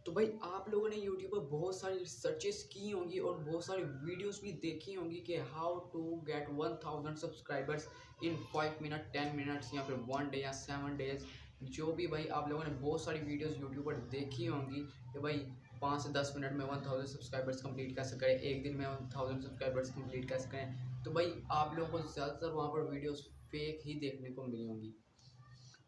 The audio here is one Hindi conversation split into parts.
तो भाई आप लोगों ने यूट्यूब पर बहुत सारी सर्चेस की होंगी और बहुत सारी वीडियोस भी देखी होंगी कि how to get 1000 subscribers in 5 minute 10 minutes या फिर 1 डे या 7 डेज। जो भी भाई आप लोगों ने बहुत सारी वीडियोस यूट्यूब पर देखी होंगी कि भाई 5 से 10 मिनट में 1000 सब्सक्राइबर्स कंप्लीट कैसे करें, एक दिन में 1000 सब्सक्राइबर्स कंप्लीट कैसे करें। तो भाई आप लोगों को ज़्यादातर वहाँ पर वीडियोस फेक ही देखने को मिली होंगी।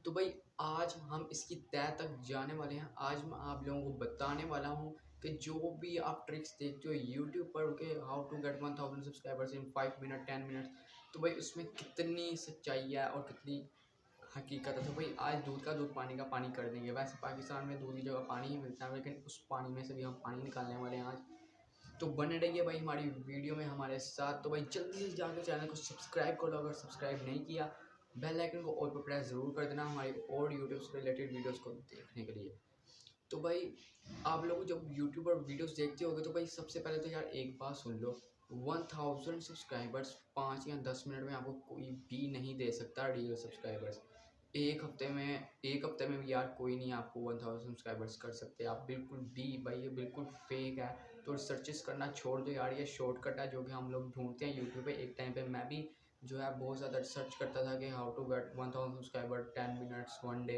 तो भाई आज हम इसकी तह तक जाने वाले हैं। आज मैं आप लोगों को बताने वाला हूँ कि जो भी आप ट्रिक्स देखते हो यूट्यूब पर के how to get 1000 subscribers in 5 minute 10 minute, तो भाई उसमें कितनी सच्चाई है और कितनी हकीकत है। तो भाई आज दूध का दूध पानी का पानी कर देंगे। वैसे पाकिस्तान में दूध की जगह पानी ही मिलता है, लेकिन उस पानी में से भी हम पानी निकालने वाले हैं आज। तो बने रहिए भाई हमारी वीडियो में हमारे साथ। तो भाई जल्दी से जाकर चैनल को सब्सक्राइब कर लो अगर सब्सक्राइब नहीं किया। बेल आइकन को ऑल पर प्रेस ज़रूर कर देना हमारी और यूट्यूब से रिलेटेड वीडियोस को देखने के लिए। तो भाई आप लोग जब यूट्यूब पर वीडियोस देखते होगे तो भाई सबसे पहले तो यार एक बात सुन लो, 1000 सब्सक्राइबर्स 5 या 10 मिनट में आपको कोई भी नहीं दे सकता रियल सब्सक्राइबर्स। एक हफ्ते में भी यार कोई नहीं आपको 1000 सब्सक्राइबर्स कर सकते आप, बिल्कुल भी भाई ये बिल्कुल फेक है। तो सर्चेस करना छोड़ दो यार, ये शॉर्टकट है जो कि हम लोग ढूंढते हैं यूट्यूब पे। एक टाइम पे मैं भी जो है बहुत ज़्यादा सर्च करता था कि how to get 1000 subscriber 10 minutes 1 day.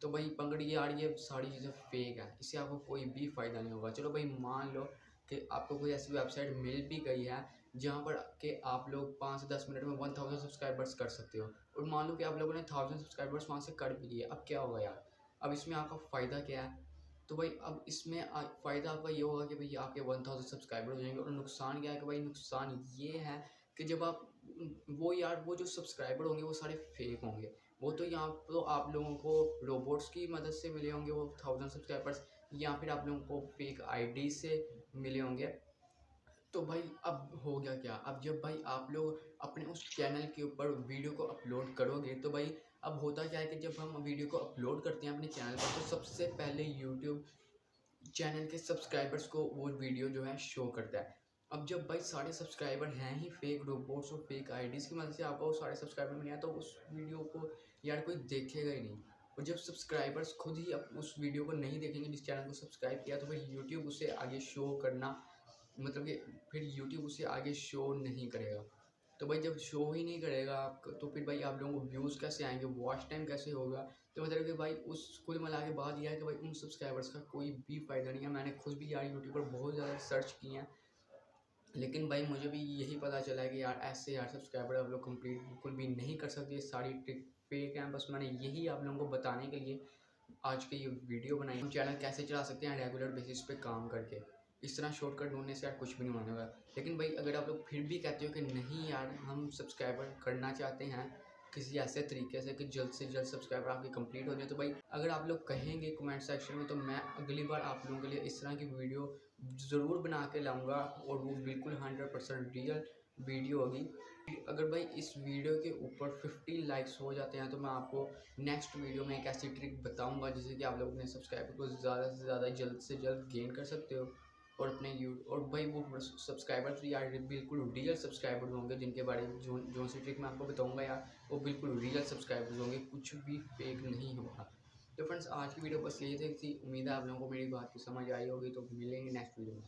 तो भाई पकड़ी यार ये सारी चीज़ें फेक है, इससे आपको कोई भी फ़ायदा नहीं होगा। चलो भाई मान लो कि आपको कोई ऐसी वेबसाइट मिल भी गई है जहाँ पर कि आप लोग 5 से 10 मिनट में 1000 सब्सक्राइबर्स कर सकते हो, और मान लो कि आप लोगों ने 1000 सब्सक्राइबर्स वहाँ से कर भी लिए। अब क्या होगा यार, अब इसमें आपका फ़ायदा क्या है? तो भाई अब इसमें फ़ायदा आपका ये होगा कि भाई आपके 1000 सब्सक्राइबर हो जाएंगे, और नुकसान क्या है कि भाई नुकसान ये है कि जब आप वो यार वो जो सब्सक्राइबर होंगे वो सारे फेक होंगे। वो तो यहाँ तो आप लोगों को रोबोट्स की मदद से मिले होंगे वो 1000 सब्सक्राइबर्स, या फिर आप लोगों को फेक आईडी से मिले होंगे। तो भाई अब हो गया क्या, अब जब भाई आप लोग अपने उस चैनल के ऊपर वीडियो को अपलोड करोगे तो भाई अब होता क्या है कि जब हम वीडियो को अपलोड करते हैं अपने चैनल पर तो सबसे पहले यूट्यूब चैनल के सब्सक्राइबर्स को वो वीडियो जो है शो करता है। अब जब भाई सारे सब्सक्राइबर हैं ही फेक रोबोट्स और फेक आईडीज़ की मदद से आपको सारे सब्सक्राइबर मिले हैं, तो उस वीडियो को यार कोई देखेगा ही नहीं। और जब सब्सक्राइबर्स खुद ही उस वीडियो को नहीं देखेंगे जिस चैनल को सब्सक्राइब किया, तो फिर यूट्यूब उसे आगे शो करना, मतलब कि फिर यूट्यूब उसे आगे शो नहीं करेगा। तो भाई जब शो ही नहीं करेगा आपका, तो फिर भाई आप लोगों को व्यूज़ कैसे आएंगे, वॉच टाइम कैसे होगा? तो मतलब कि भाई उस कुल मिला के बात यह है कि भाई उन सब्सक्राइबर्स का कोई भी फ़ायदा नहीं है। मैंने खुद भी यार यूट्यूब पर बहुत ज़्यादा सर्च किए हैं, लेकिन भाई मुझे भी यही पता चला है कि यार ऐसे यार सब्सक्राइबर आप लोग कंप्लीट बिल्कुल भी नहीं कर सकते। ये सारी ट्रिक फेक हैं। बस मैंने यही आप लोगों को बताने के लिए आज की ये वीडियो बनाई। हम चैनल कैसे चला सकते हैं रेगुलर बेसिस पे काम करके, इस तरह शॉर्टकट ढूंढने से यार कुछ भी नहीं होने वाला। लेकिन भाई अगर आप लोग फिर भी कहते हो कि नहीं यार हम सब्सक्राइबर करना चाहते हैं किसी ऐसे तरीके से कि जल्द से जल्द सब्सक्राइबर आपके कंप्लीट हो जाए, तो भाई अगर आप लोग कहेंगे कमेंट सेक्शन में, तो मैं अगली बार आप लोगों के लिए इस तरह की वीडियो ज़रूर बना के लाऊंगा, और वो बिल्कुल 100% रियल वीडियो होगी। अगर भाई इस वीडियो के ऊपर 50 लाइक्स हो जाते हैं तो मैं आपको नेक्स्ट वीडियो में एक ऐसी ट्रिक बताऊंगा जिससे कि आप लोग अपने सब्सक्राइबर को ज़्यादा से जल्द गेन कर सकते हो। और अपने और भाई वो सब्सक्राइबर्स भी यार बिल्कुल रियल सब्सक्राइबर्स होंगे, जिनके बारे में जो सी ट्रिक मैं आपको बताऊंगा यार वो बिल्कुल रियल सब्सक्राइबर्स होंगे, कुछ भी फेक नहीं होगा। तो फ्रेंड्स आज की वीडियो बस यही थी, उम्मीद है आप लोगों को मेरी बात की समझ आई होगी। तो मिलेंगे नेक्स्ट वीडियो में।